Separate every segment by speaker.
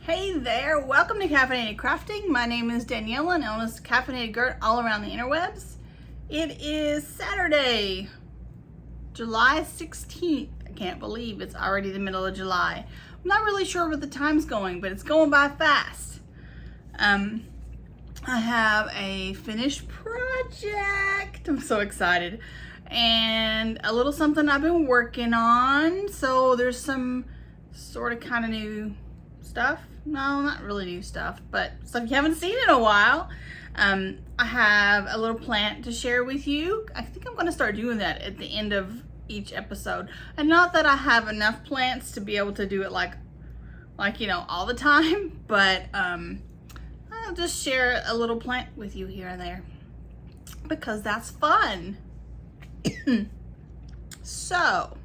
Speaker 1: Hey there, welcome to Caffeinated Crafting. My name is Daniela and known as Caffeinated Gert all around the interwebs. It is Saturday, July 16th. I can't believe it's already the middle of July. I'm not really sure where the time's going, but it's going by fast. I have a finished project. I'm so excited. And a little something I've been working on. So there's some sort of kind of new stuff. No, not really new stuff, but stuff you haven't seen in a while. I have a little plant to share with you. I think I'm going to start doing that at the end of each episode. And not that I have enough plants to be able to do it like all the time, but I'll just share a little plant with you here and there because that's fun. So,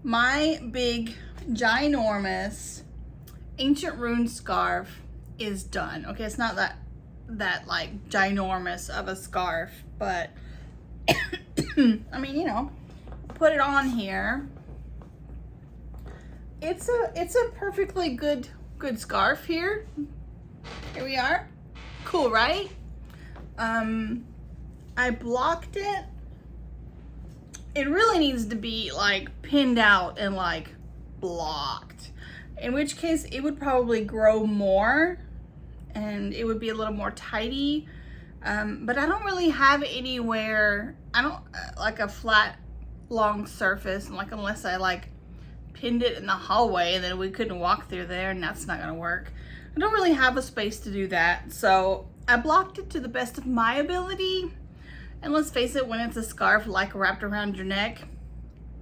Speaker 1: my big, ginormous ancient rune scarf is done. Okay, it's not that like ginormous of a scarf, but I mean, put it on here. It's a perfectly good scarf here. Here we are. Cool, right? I blocked it. It really needs to be like pinned out and like blocked, in which case it would probably grow more and it would be a little more tidy. But I don't really have anywhere, I don't like a flat long surface, like unless I like pinned it in the hallway and then we couldn't walk through there, and that's not gonna work. I don't really have a space to do that, so I blocked it to the best of my ability. And let's face it, when it's a scarf like wrapped around your neck,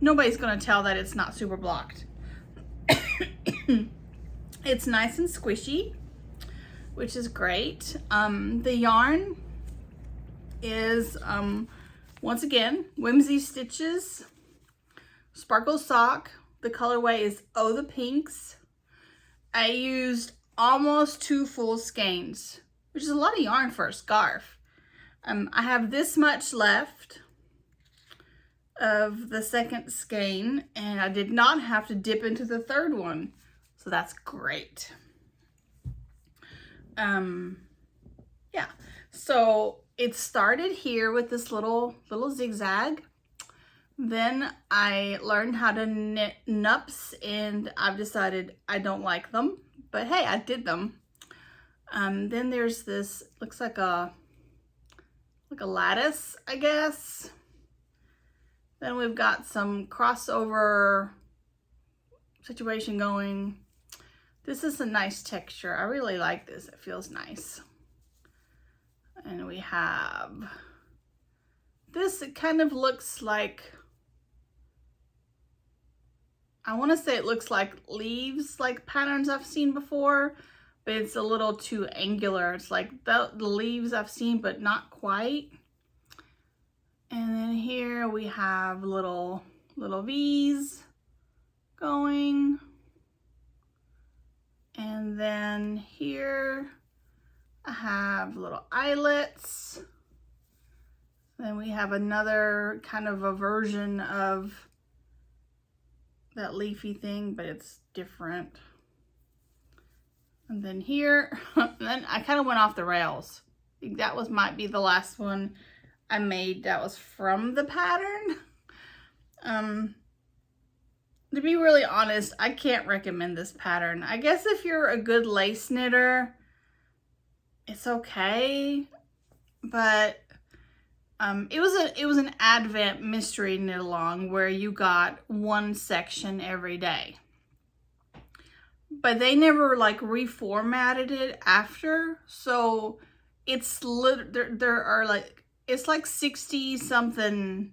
Speaker 1: nobody's gonna tell that it's not super blocked. It's nice and squishy, which is great. The yarn is, once again, Whimsy Stitches, Sparkle Sock. The colorway is Oh the Pinks. I used almost 2 full skeins, which is a lot of yarn for a scarf. I have this much left of the second skein, and I did not have to dip into the third one, so that's great. Yeah, so it started here with this little zigzag. Then I learned how to knit nups, and I've decided I don't like them, but hey, I did them. Then there's this, looks like a lattice, I guess. Then we've got some crossover situation going. This is a nice texture. I really like this. It feels nice. And we have this. It kind of looks like, I want to say it looks like leaves, like patterns I've seen before, but it's a little too angular. It's like the leaves I've seen, but not quite. And then here we have little V's going. And then here I have little eyelets. Then we have another kind of a version of that leafy thing, but it's different. And then here, then I kind of went off the rails. I think that might be the last one I made that was from the pattern. To be really honest, I can't recommend this pattern. I guess if you're a good lace knitter, it's okay. But it was an Advent mystery knit along where you got one section every day. But they never like reformatted it after, so it's there are like, it's like 60 something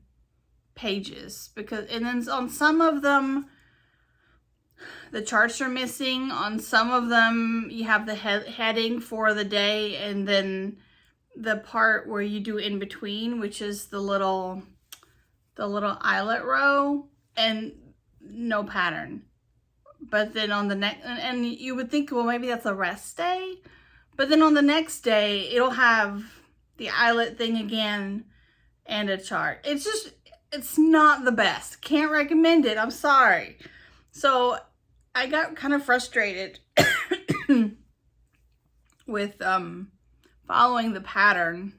Speaker 1: pages, because, and then on some of them the charts are missing. On some of them you have the heading for the day, and then the part where you do in between, which is the little eyelet row, and no pattern. But then on the next, and you would think, well, maybe that's a rest day, but then on the next day it'll have the eyelet thing again and a chart. It's not the best. Can't recommend it. I'm sorry. So I got kind of frustrated with following the pattern.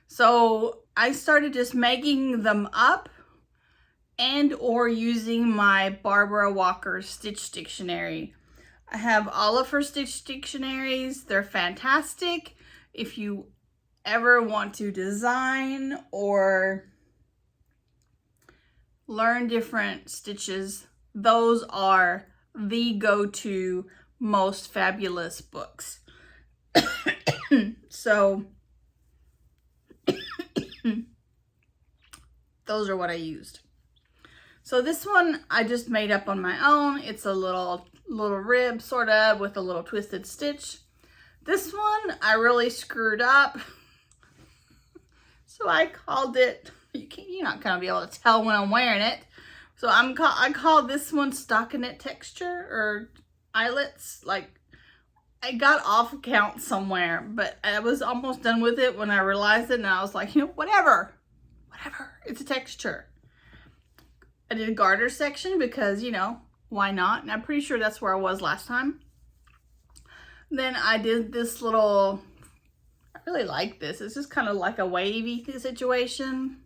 Speaker 1: So I started just making them up and or using my Barbara Walker Stitch Dictionary. I have all of her Stitch dictionaries. They're fantastic. If you ever want to design or learn different stitches, those are the go-to most fabulous books. So those are what I used. So this one I just made up on my own. It's a little rib sort of with a little twisted stitch. This one I really screwed up. So I called it, you're not gonna be able to tell when I'm wearing it. So I call this one stockinette texture or eyelets. Like, I got off count somewhere, but I was almost done with it when I realized it, and I was like, whatever, it's a texture. I did a garter section because, why not? And I'm pretty sure that's where I was last time. Then I did this little, I really like this. It's just kind of like a wavy situation.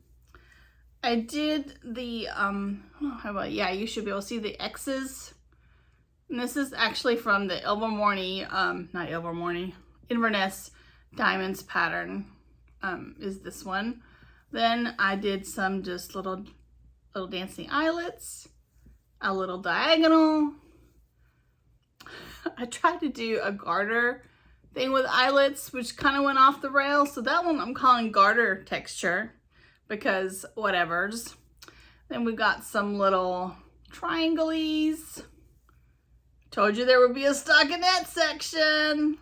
Speaker 1: I did the, you should be able to see the X's. And this is actually from the Inverness Diamonds pattern, is this one. Then I did some just little dancing eyelets, a little diagonal. I tried to do a garter thing with eyelets, which kind of went off the rails. So that one I'm calling garter texture because whatevers. Then we got some little triangles. Told you there would be a stockinette section.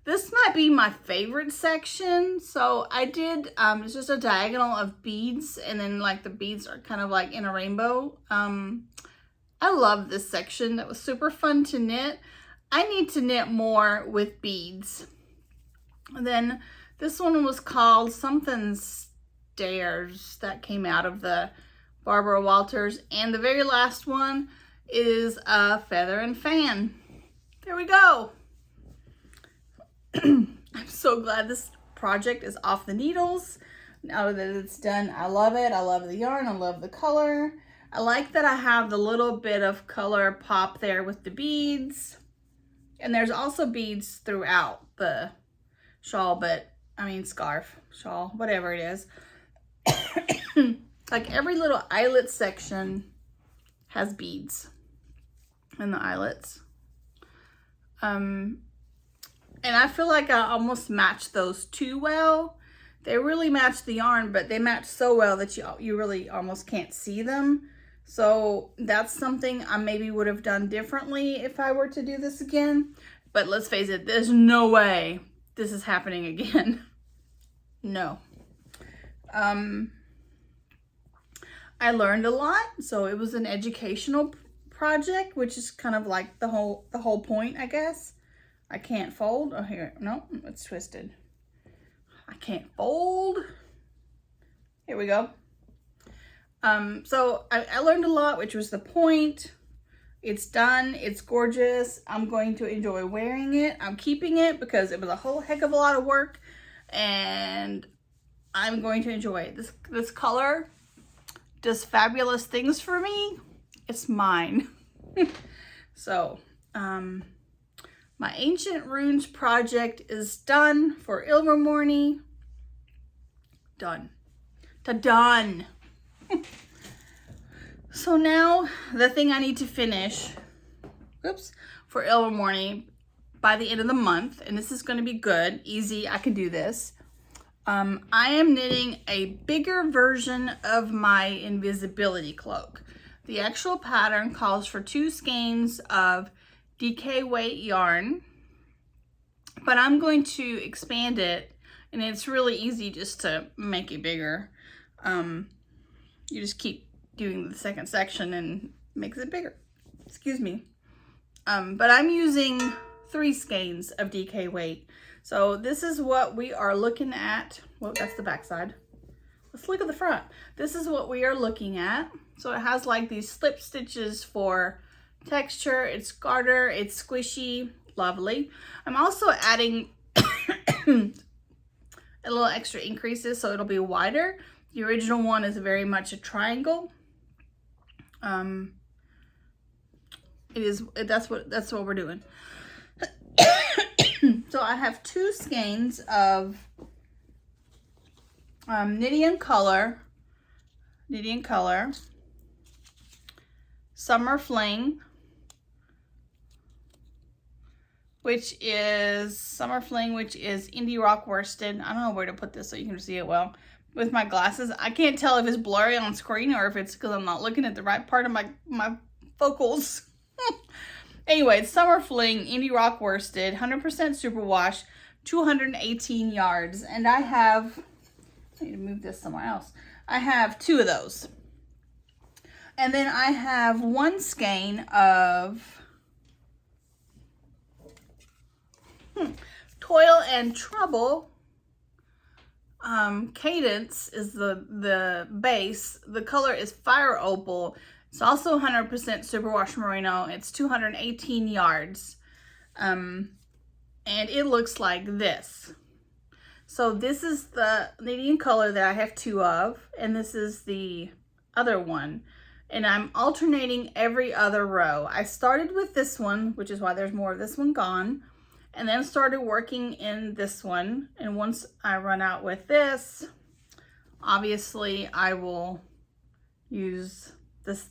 Speaker 1: This might be my favorite section. So I did, it's just a diagonal of beads, and then like the beads are kind of like in a rainbow. I love this section. That was super fun to knit. I need to knit more with beads. And then this one was called something Stairs, that came out of the Barbara Walters. And the very last one is a feather and fan. There we go. I'm so glad this project is off the needles. Now that it's done, I love it. I love the yarn. I love the color. I like that I have the little bit of color pop there with the beads. And there's also beads throughout the shawl, scarf, shawl, whatever it is. Like every little eyelet section has beads in the eyelets. And I feel like I almost matched those too well. They really match the yarn, but they match so well that you really almost can't see them. So that's something I maybe would have done differently if I were to do this again. But let's face it, there's no way this is happening again. No. I learned a lot, so it was an educational project, which is kind of like the whole point, I guess. I can't fold. Oh, here, no, it's twisted. I can't fold. Here we go. So I learned a lot, which was the point. It's done. It's gorgeous. I'm going to enjoy wearing it. I'm keeping it because it was a whole heck of a lot of work, and I'm going to enjoy it. This color does fabulous things for me. It's mine. So, my Ancient Runes project is done for Ilvermorny. Done. Done. So now the thing I need to finish, for Ilvermorny by the end of the month, and this is going to be good, easy, I can do this. I am knitting a bigger version of my invisibility cloak. The actual pattern calls for 2 skeins of DK weight yarn, but I'm going to expand it, and it's really easy just to make it bigger. You just keep doing the second section and makes it bigger. Excuse me. But I'm using 3 skeins of DK weight. So this is what we are looking at. Well, that's the back side. let's look at the front. This is what we are looking at. So it has like these slip stitches for texture. It's garter, it's squishy, lovely. I'm also adding a little extra increases so it'll be wider. The original one is very much a triangle. That's what we're doing. So I have 2 skeins of Knitting in Color, Summer Fling, which is Indie Rock Worsted. I don't know where to put this so you can see it well. With my glasses, I can't tell if it's blurry on screen or if it's because I'm not looking at the right part of my focals. Anyway, it's Summer Fling, Indie Rock Worsted, 100% superwash, 218 yards. And I need to move this somewhere else. I have 2 of those. And then I have 1 skein of Toil and Trouble. Cadence is the base. The color is Fire Opal. It's also 100% superwash merino. It's 218 yards. And it looks like this. So this is the Knitting in Color that I have 2 of, and this is the other one. And I'm alternating every other row. I started with this one, which is why there's more of this one gone, and then started working in this one. And once I run out with this, obviously I will use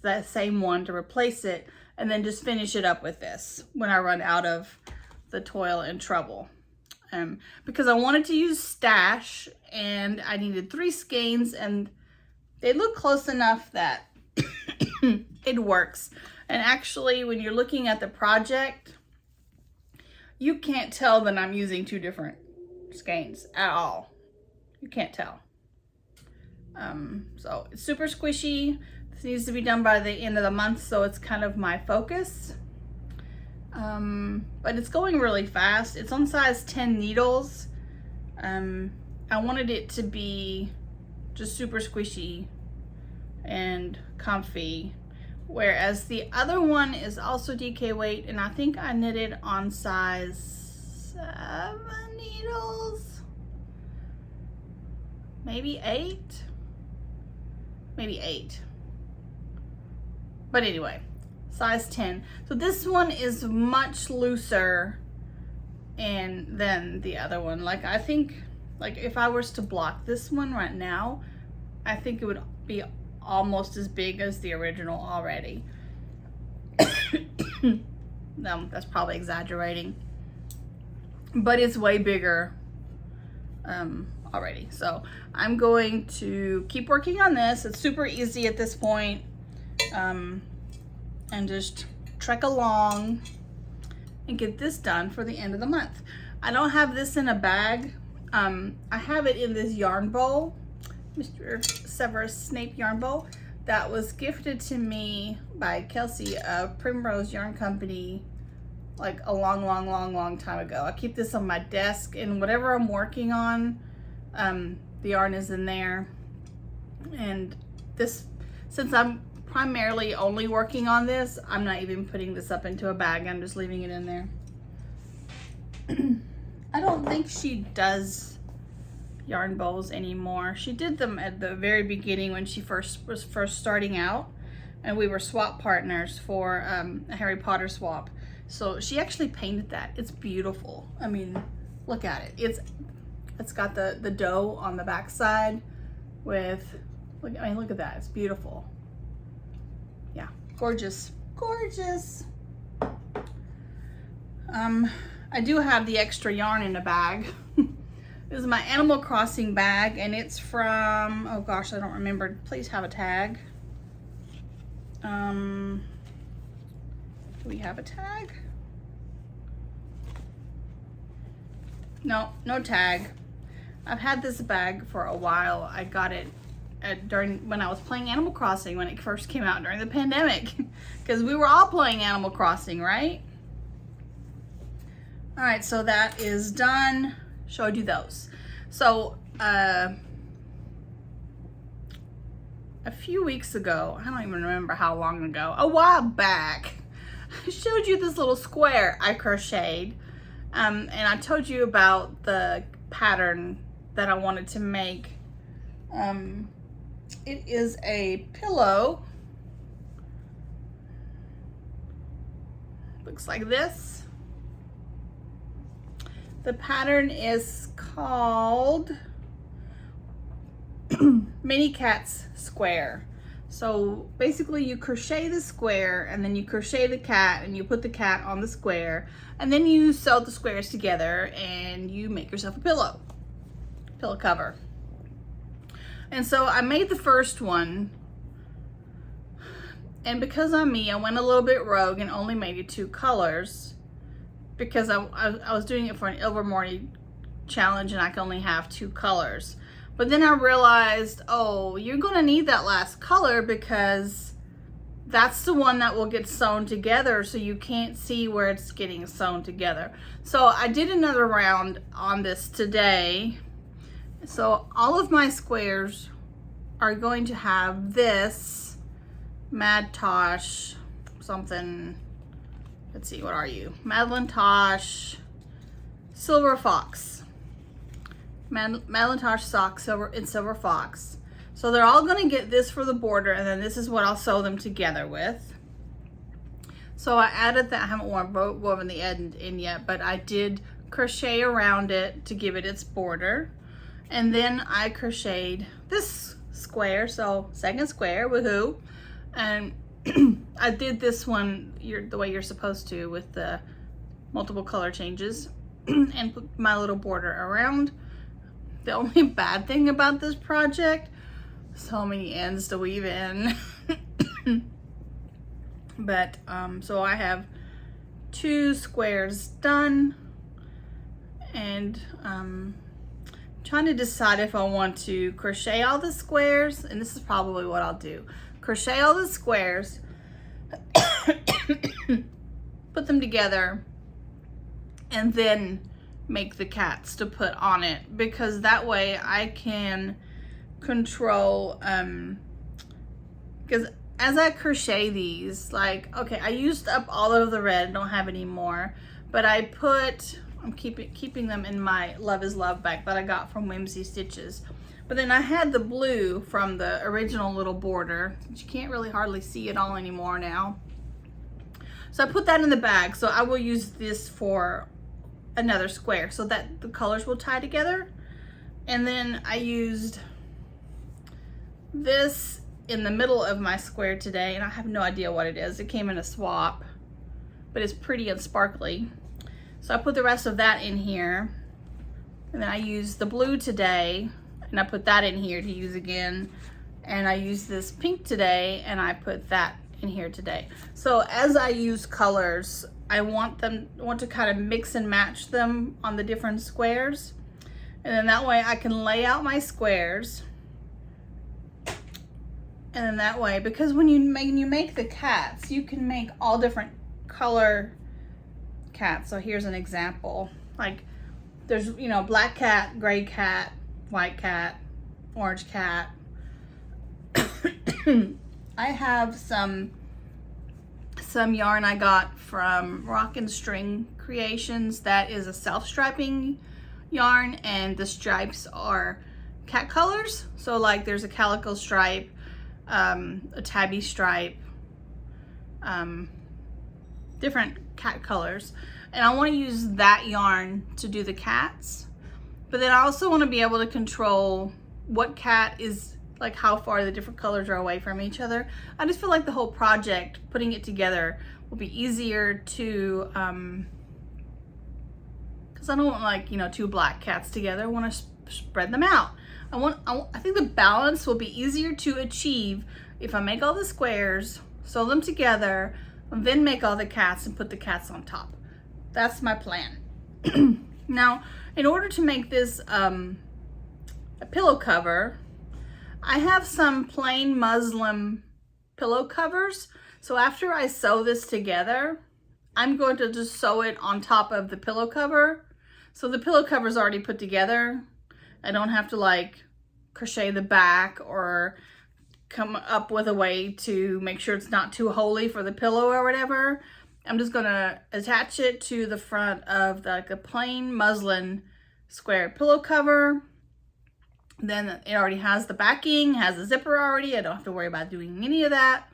Speaker 1: that same one to replace it, and then just finish it up with this when I run out of the Toil and Trouble. Because I wanted to use Stash, and I needed 3 skeins, and they look close enough that it works. And actually, when you're looking at the project, you can't tell that I'm using 2 different skeins at all. You can't tell. So it's super squishy. This needs to be done by the end of the month, so it's kind of my focus. But it's going really fast. It's on size 10 needles. I wanted it to be just super squishy and comfy, whereas the other one is also DK weight, and I think I knitted on size 7 needles, maybe 8. But anyway, size 10. So this one is much looser than the other one. Like, I think, like, if I was to block this one right now, I think it would be almost as big as the original already. No, that's probably exaggerating, but it's way bigger already. So I'm going to keep working on this. It's super easy at this point. And just trek along and get this done for the end of the month. I don't have this in a bag. I have it in this yarn bowl, Mr. Severus Snape yarn bowl, that was gifted to me by Kelsey of Primrose Yarn Company like a long time ago. I keep this on my desk, and whatever I'm working on, the yarn is in there. And this, since I'm primarily only working on this, I'm not even putting this up into a bag. I'm just leaving it in there. I don't think she does yarn bowls anymore. She did them at the very beginning when she was first starting out, and we were swap partners for a Harry Potter swap. So she actually painted that. It's beautiful. I mean, look at it. It's got the dough on the back side with, look at that. It's beautiful. Yeah, gorgeous, gorgeous. I do have the extra yarn in the bag. This is my Animal Crossing bag, and it's from, oh gosh, I don't remember. Please have a tag. Do we have a tag? No, no tag. I've had this bag for a while. I got it when I was playing Animal Crossing when it first came out during the pandemic, because we were all playing Animal Crossing, right? All right, so that is done. Showed you those. So a few weeks ago, I don't even remember how long ago, a while back, I showed you this little square I crocheted. And I told you about the pattern that I wanted to make. It is a pillow. Looks like this. The pattern is called Mini Cat's Square. So basically you crochet the square and then you crochet the cat and you put the cat on the square and then you sew the squares together and you make yourself a pillow cover. And so I made the first one, and because I'm me, I went a little bit rogue and only made it 2 colors because I was doing it for an Ilvermorny challenge and I can only have 2 colors. But then I realized, oh, you're gonna need that last color because that's the one that will get sewn together, so you can't see where it's getting sewn together. So I did another round on this today. So all of my squares are going to have this Mad Tosh something. Let's see, what are you? Madeline Tosh Silver Fox. Madeline Tosh Sock Silver Fox. So they're all going to get this for the border, and then this is what I'll sew them together with. So I added that. I haven't woven the end in yet, but I did crochet around it to give it its border. And then I crocheted this square, so second square, woohoo. And I did this one the way you're supposed to with the multiple color changes and put my little border around. The only bad thing about this project, so many ends to weave in. But so I have 2 squares done, and trying to decide if I want to crochet all the squares, and this is probably what I'll do. Crochet all the squares, put them together, and then make the cats to put on it, because that way I can control, because as I crochet these, like, okay, I used up all of the red, don't have any more, but I'm keeping them in my Love is Love bag that I got from Whimsy Stitches. But then I had the blue from the original little border, but you can't really hardly see it all anymore now. So I put that in the bag, so I will use this for another square so that the colors will tie together. And then I used this in the middle of my square today, and I have no idea what it is. It came in a swap, but it's pretty and sparkly. So I put the rest of that in here, and then I used the blue today, and I put that in here to use again. And I used this pink today, and I put that in here today. So as I use colors, I want to kind of mix and match them on the different squares. And then that way I can lay out my squares. And then that way, because when you make the cats, you can make all different color cats. So here's an example. Like there's, you know, black cat, gray cat, white cat, orange cat. I have some yarn I got from Rock and String Creations that is a self-striping yarn, and the stripes are cat colors. So like there's a calico stripe, a tabby stripe, different cat colors, and I want to use that yarn to do the cats. But then I also want to be able to control what cat is, like how far the different colors are away from each other. I just feel like the whole project, putting it together, will be easier to, because I don't want, like, you know, 2 black cats together. I want to spread them out. I think the balance will be easier to achieve if I make all the squares, sew them together, and then make all the cats and put the cats on top. That's my plan. Now, in order to make this a pillow cover, I have some plain muslin pillow covers. So after I sew this together, I'm going to just sew it on top of the pillow cover. So the pillow cover is already put together. I don't have to like crochet the back or come up with a way to make sure it's not too holey for the pillow or whatever, I'm just gonna attach it to the front of like a plain muslin square pillow cover. Then it already has the backing, has a zipper already. I don't have to worry about doing any of that.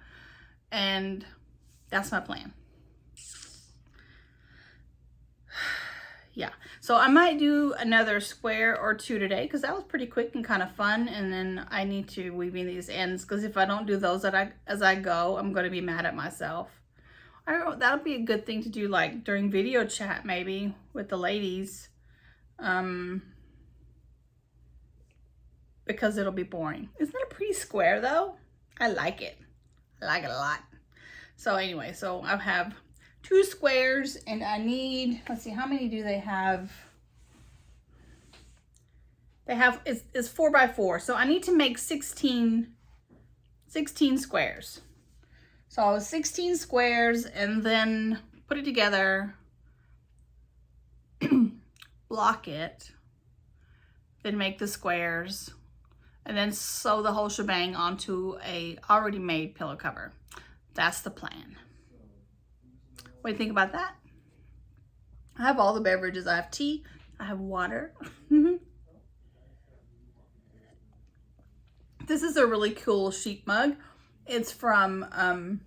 Speaker 1: And that's my plan. Yeah, so I might do another square or two today because that was pretty quick and kind of fun. And then I need to weave in these ends because if I don't do those as I go, I'm going to be mad at myself. I don't know, that'll be a good thing to do like during video chat maybe with the ladies. Because it'll be boring. Isn't that a pretty square though? I like it. I like it a lot. So anyway, so I have 2 squares and I need, let's see, how many do they have? They have, it's 4 by 4. So I need to make 16 squares. So I was 16 squares and then put it together, block it, then make the squares, and then sew the whole shebang onto a already made pillow cover. That's the plan. What do you think about that? I have all the beverages. I have tea, I have water. This is a really cool sheep mug. It's from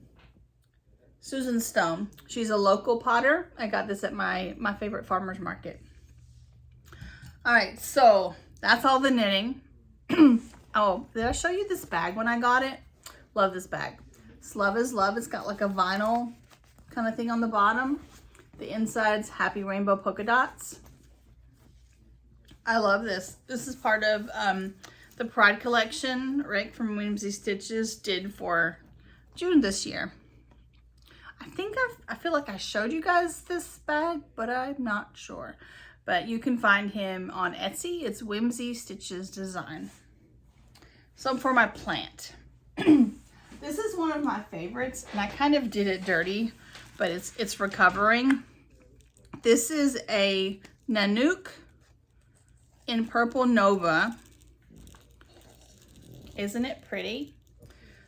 Speaker 1: Susan Stone. She's a local potter. I got this at my favorite farmer's market. All right, so that's all the knitting. Oh, did I show you this bag when I got it? Love this bag. It's Love is Love. It's got like a vinyl kind of thing on the bottom. The inside's happy rainbow polka dots. I love this. This is part of the Pride collection Rick from Whimsy Stitches did for June this year. I feel like I showed you guys this bag, but I'm not sure. But you can find him on Etsy. It's Whimsy Stitches Design. So for my plant. This is one of my favorites, and I kind of did it dirty, but it's recovering. This is a Nanouk in Purple Nova. Isn't it pretty?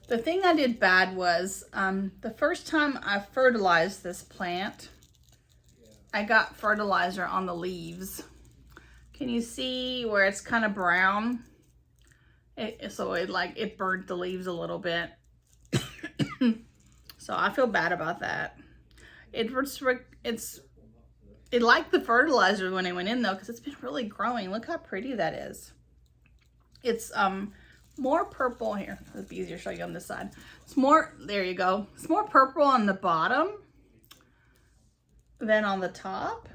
Speaker 1: The thing I did bad was the first time I fertilized this plant, I got fertilizer on the leaves. Can you see where it's kind of brown? So it burnt the leaves a little bit. So I feel bad about that. It liked the fertilizer when it went in though, because it's been really growing. Look how pretty that is. It's more purple here. It'll be easier to show you on this side. It's more, there you go. It's more purple on the bottom than on the top.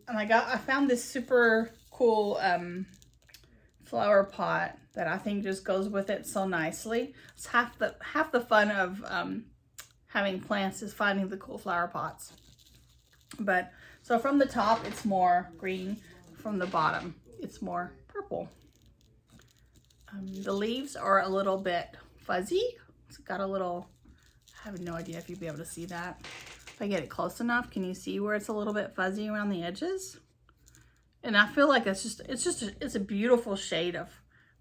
Speaker 1: And I found this super cool flower pot that I think just goes with it so nicely. It's half the fun of having plants is finding the cool flower pots. But so from the top it's more green, from the bottom it's more purple. The leaves are a little bit fuzzy. It's got a little, I have no idea if you'll be able to see that. If I get it close enough, can you see where it's a little bit fuzzy around the edges? And I feel like it's a beautiful shade of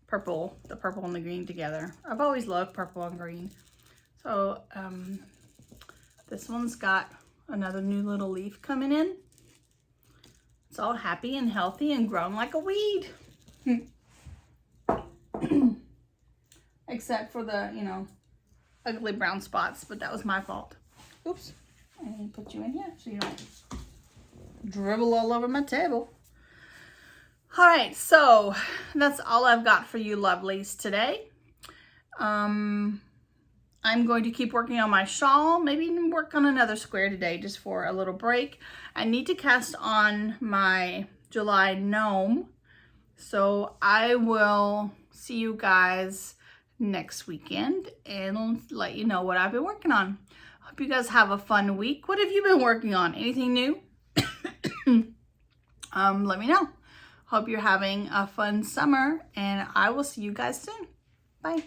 Speaker 1: purple, the purple and the green together. I've always loved purple and green. So this one's got another new little leaf coming in. It's all happy and healthy and grown like a weed. Except for the, ugly brown spots, but that was my fault. Oops. I need to put you in here so you don't dribble all over my table. All right, so that's all I've got for you lovelies today. I'm going to keep working on my shawl, maybe even work on another square today just for a little break. I need to cast on my July gnome, so I will see you guys next weekend and let you know what I've been working on. Hope you guys have a fun week. What have you been working on? Anything new? Let me know. Hope you're having a fun summer, and I will see you guys soon. Bye.